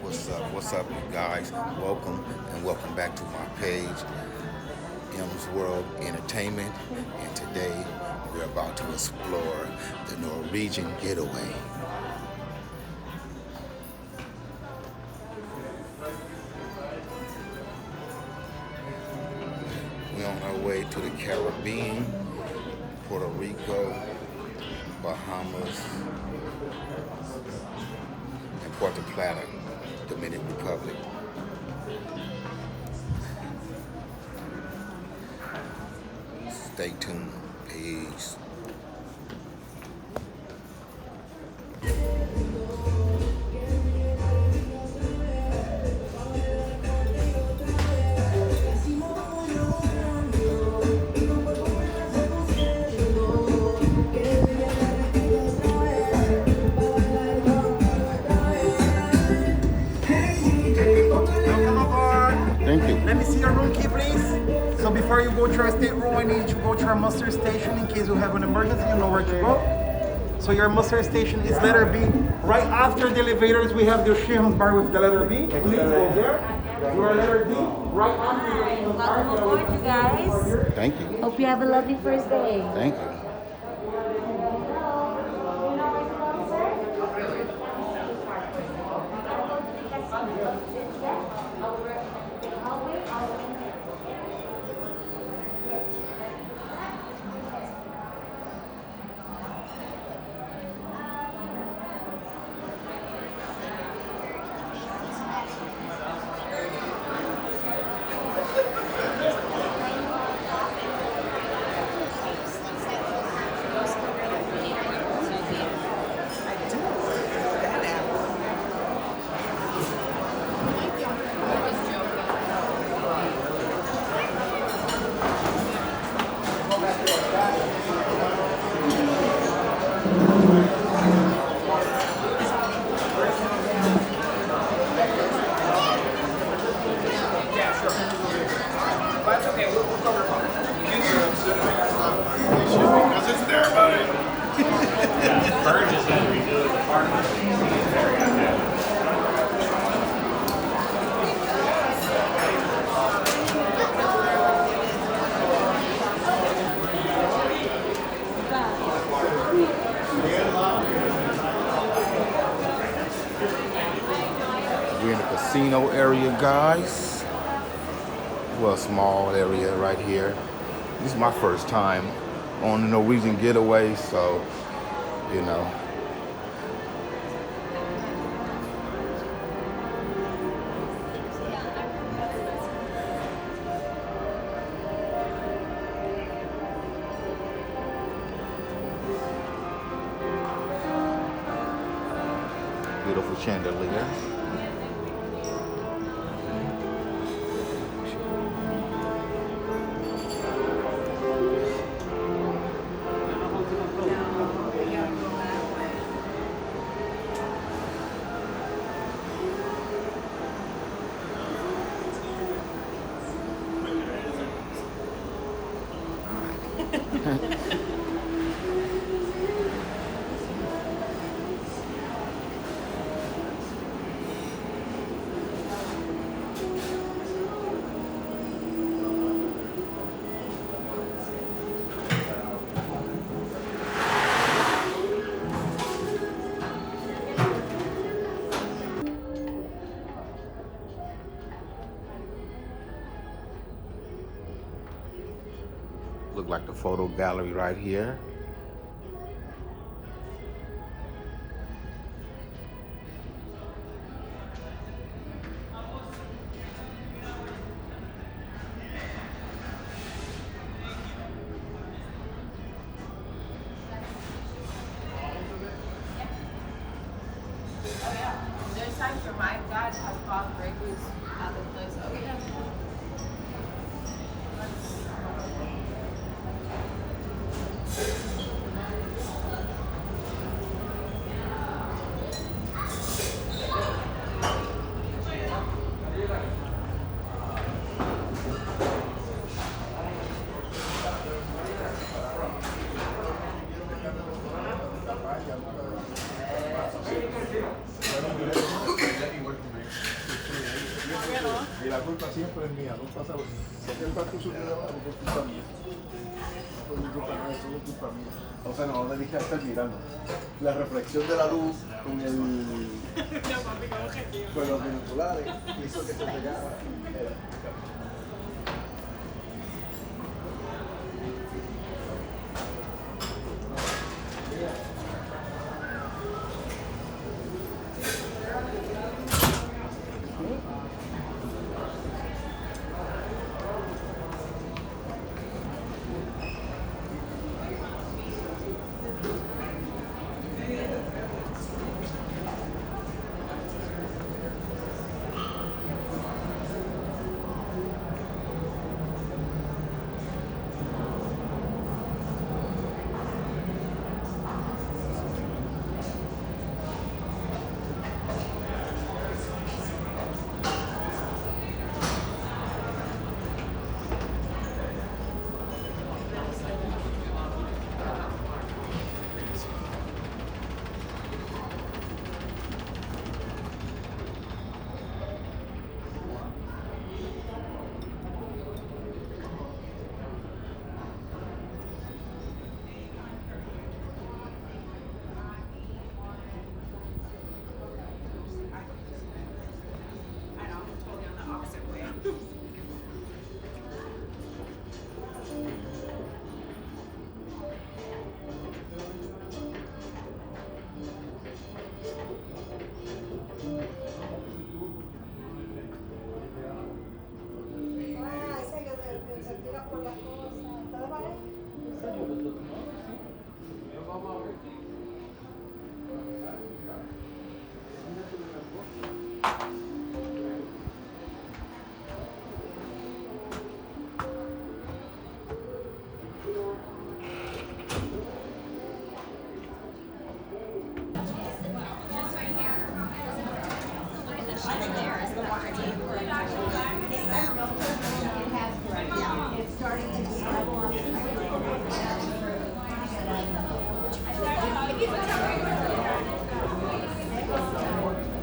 What's up, you guys? Welcome and welcome back to my page, M's World Entertainment. And today we're about to explore the Norwegian Getaway. We're on our way to the Caribbean, Puerto Rico, Bahamas, and Puerto Plata, Dominican Republic. Stay tuned. Peace. Thank you. Let me see your room key, please. So before you go to our stateroom, I need you to go to our muster station in case you have an emergency, you know where to go. So your muster station is letter B. Right after the elevators, we have the Sheehan's bar with the letter B. Please go there. You are letter D. Right after the Sheehan's bar. Welcome aboard, you guys. Thank you. Hope you have a lovely first day. Thank you. We're in the casino area, guys. Well, a small area right here. This is my first time on the Norwegian Getaway, so, you know. Beautiful chandelier. Look like the photo gallery right here. There's times where my dad has bought breakers at the place. Oh, yeah. Y la culpa siempre es mía, no pasa nada. Si aquel barco subió de abajo, por culpa mía. No fue mi culpa, no, eso es culpa mía. O sea, no debiste estar mirando. La reflexión de la luz con con los binoculares hizo que se pegara.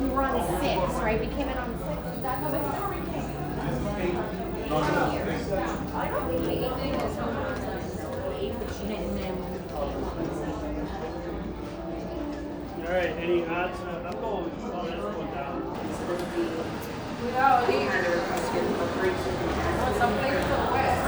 We were on 6, right? We came in on 6. Is that how we came? I don't think we ate this one. We ate the chicken and then All right, any odds? I'm going this one down. Without leaving. Something to the west.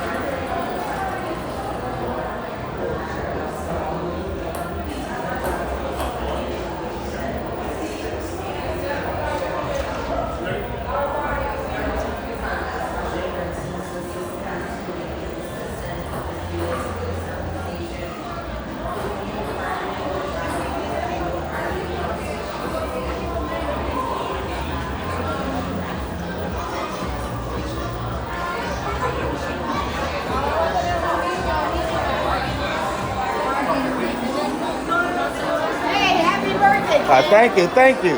Hey, happy birthday, Ken. Thank you, thank you.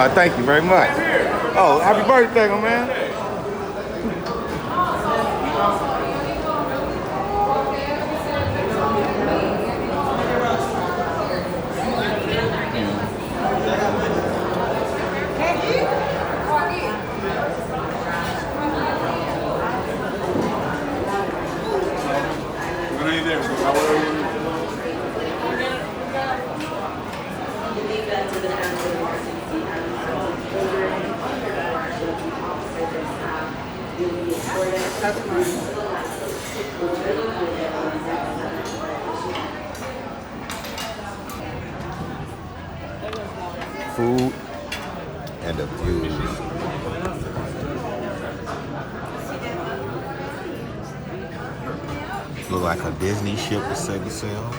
Thank you very much. Oh, happy birthday, my man. Food and the views. Look like a Disney ship to set the sail.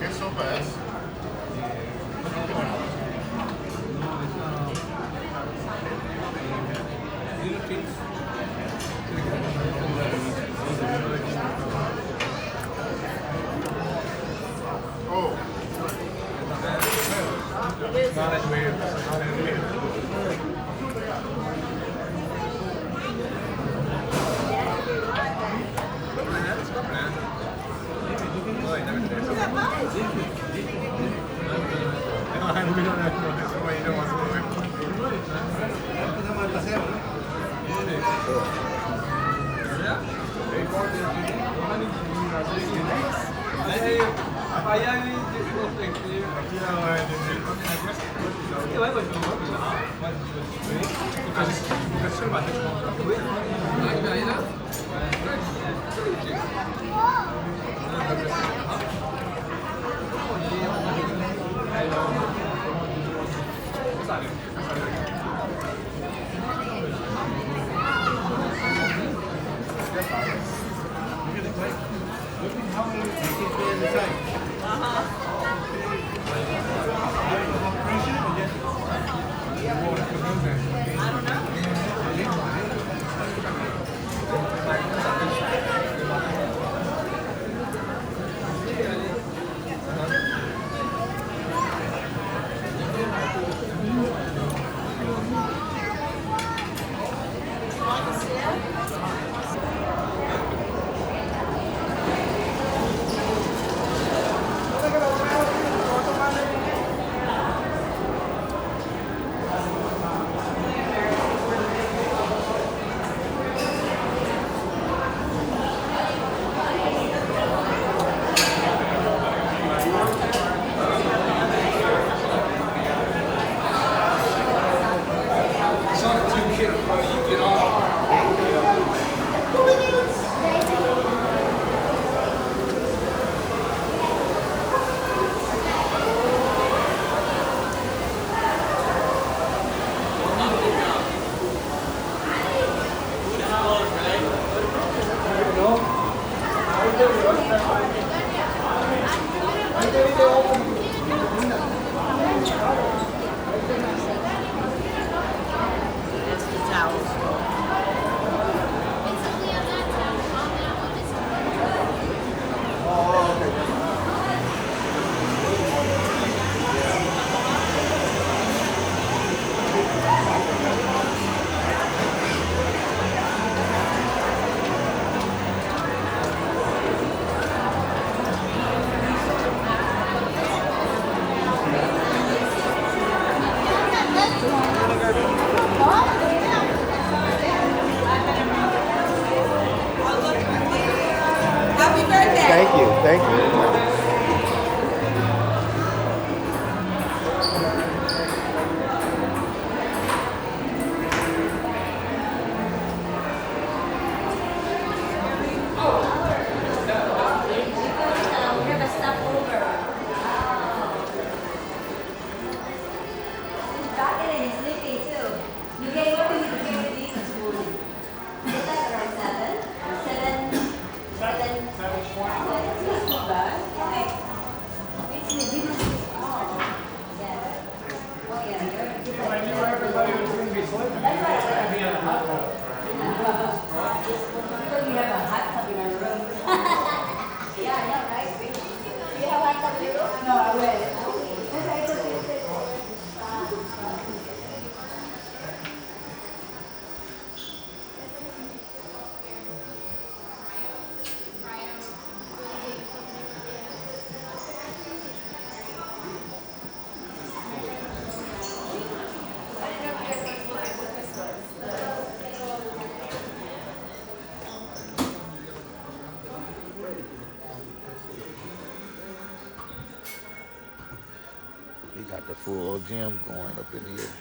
It's so fast. They got the full gym going up in here.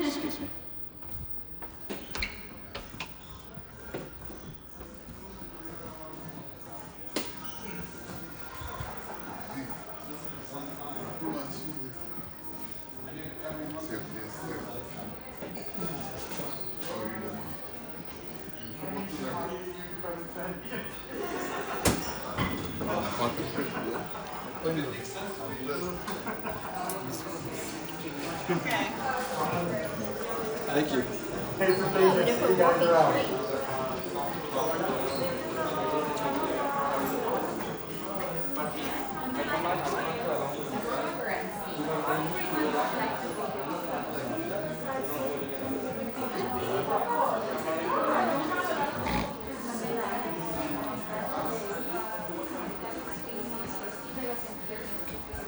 Excuse me. Thank you.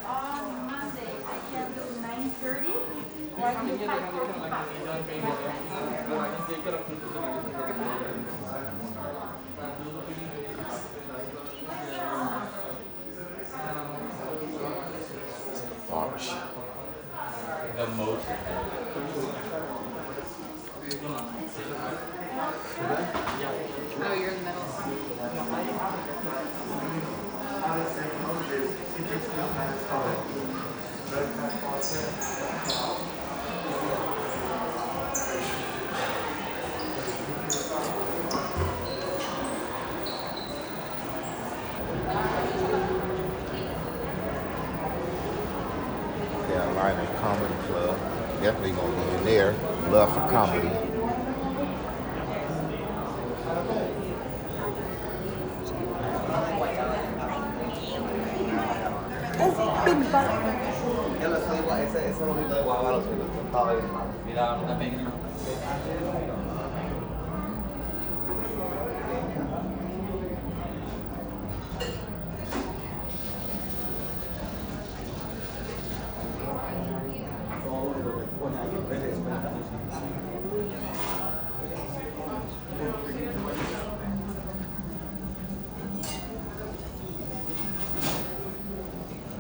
On Monday, I can do 9:30 or I can do 5:45. Barbershop. Oh, you're in the middle. Carolina Comedy Club. Definitely gonna be in there. Love for comedy. Ya lo sé, ese lomito de guava lo siento, estaba bien mal. Mira, no también.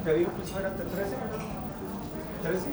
¿Te dijo que eso era hasta 13? 13.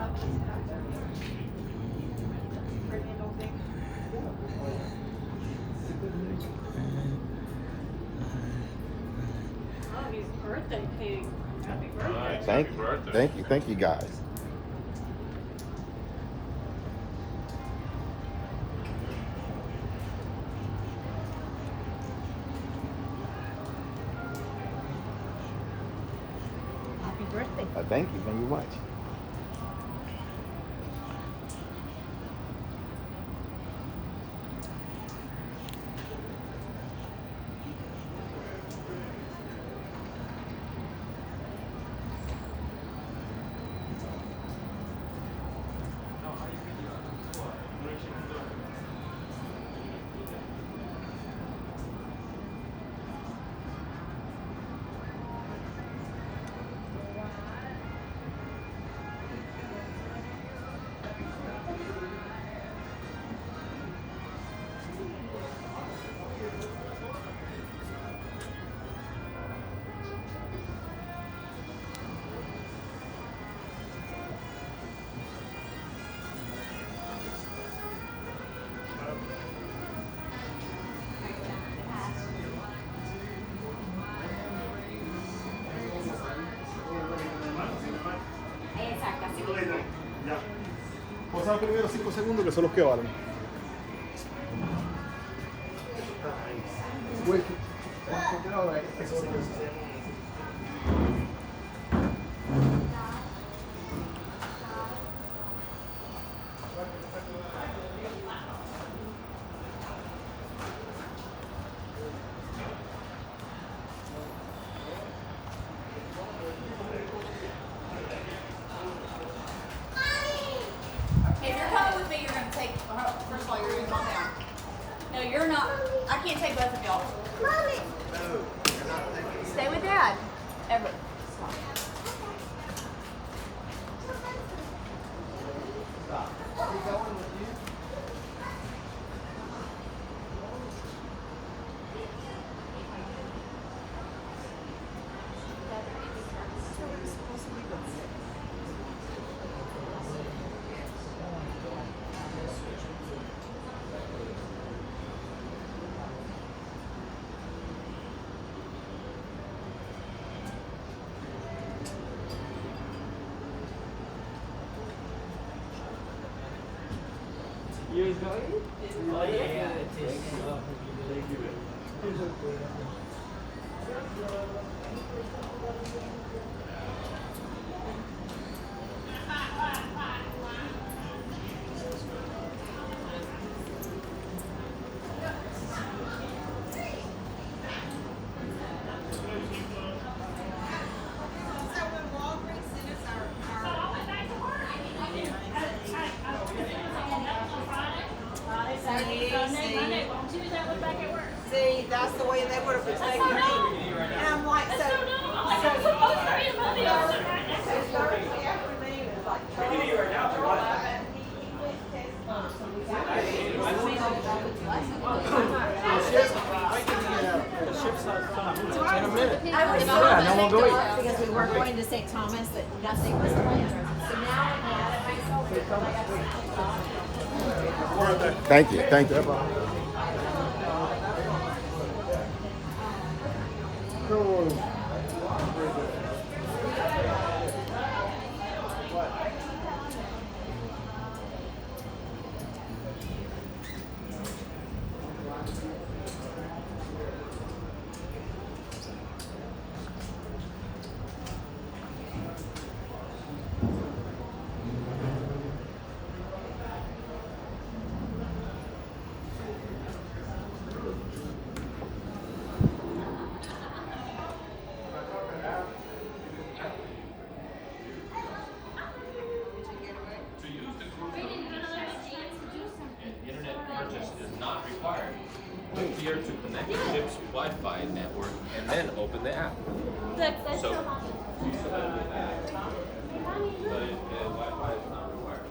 Oh, he's birthday king. Happy birthday. Thank you guys. Happy birthday. Thank you very much. Pausar los primeros 5 segundos que son los que valen. If you're coming with me, you're going to take, first of all, you're going to calm down. No, you're not. I can't take both of y'all. Mommy. Stay with Dad. Ever. You enjoy it? Oh, yeah. See, that's the way they would have taken me. And I'm like, so Thursday afternoon is like I was so upset because we weren't going to St. Thomas that nothing was planned. So now I'm mad at myself because I got Thank you. Internet purchase is not required. Click here to connect the ship's Wi-Fi network and then open the app. So, Wi-Fi is not required.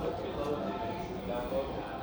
Look below and download the app.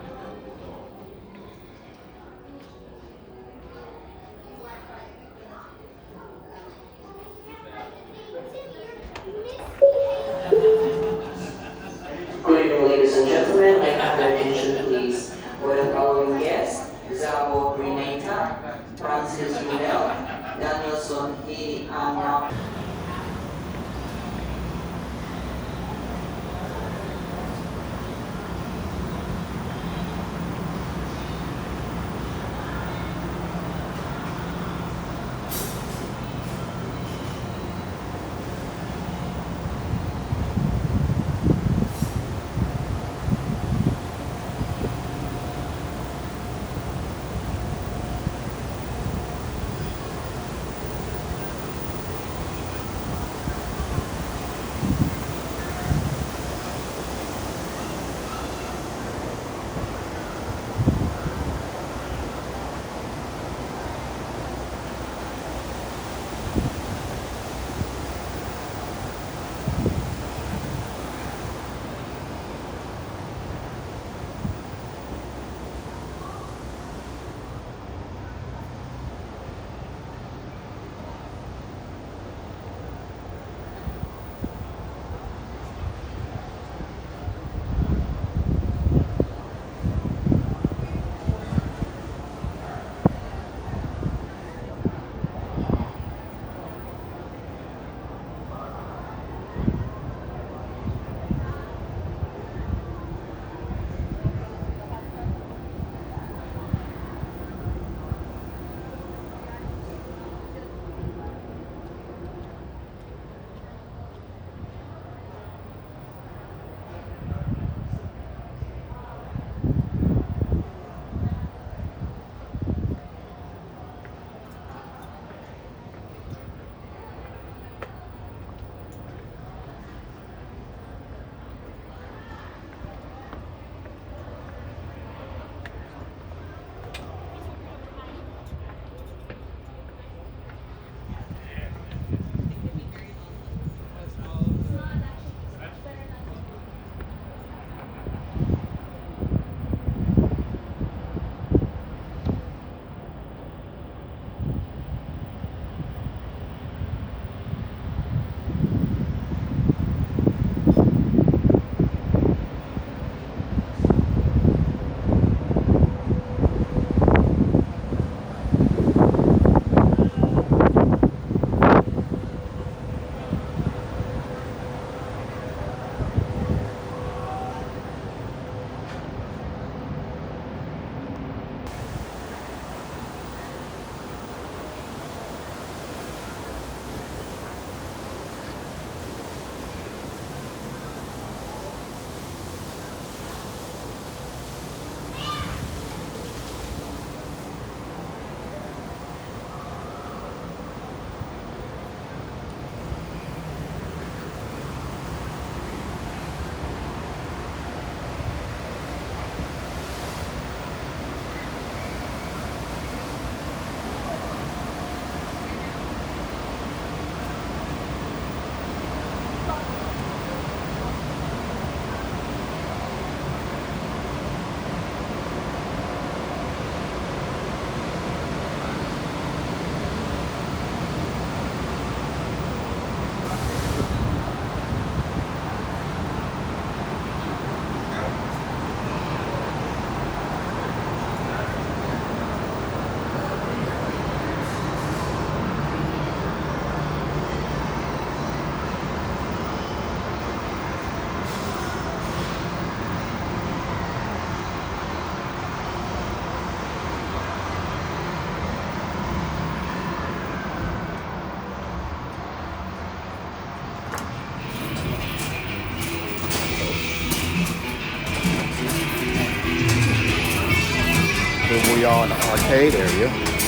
We are in the arcade area.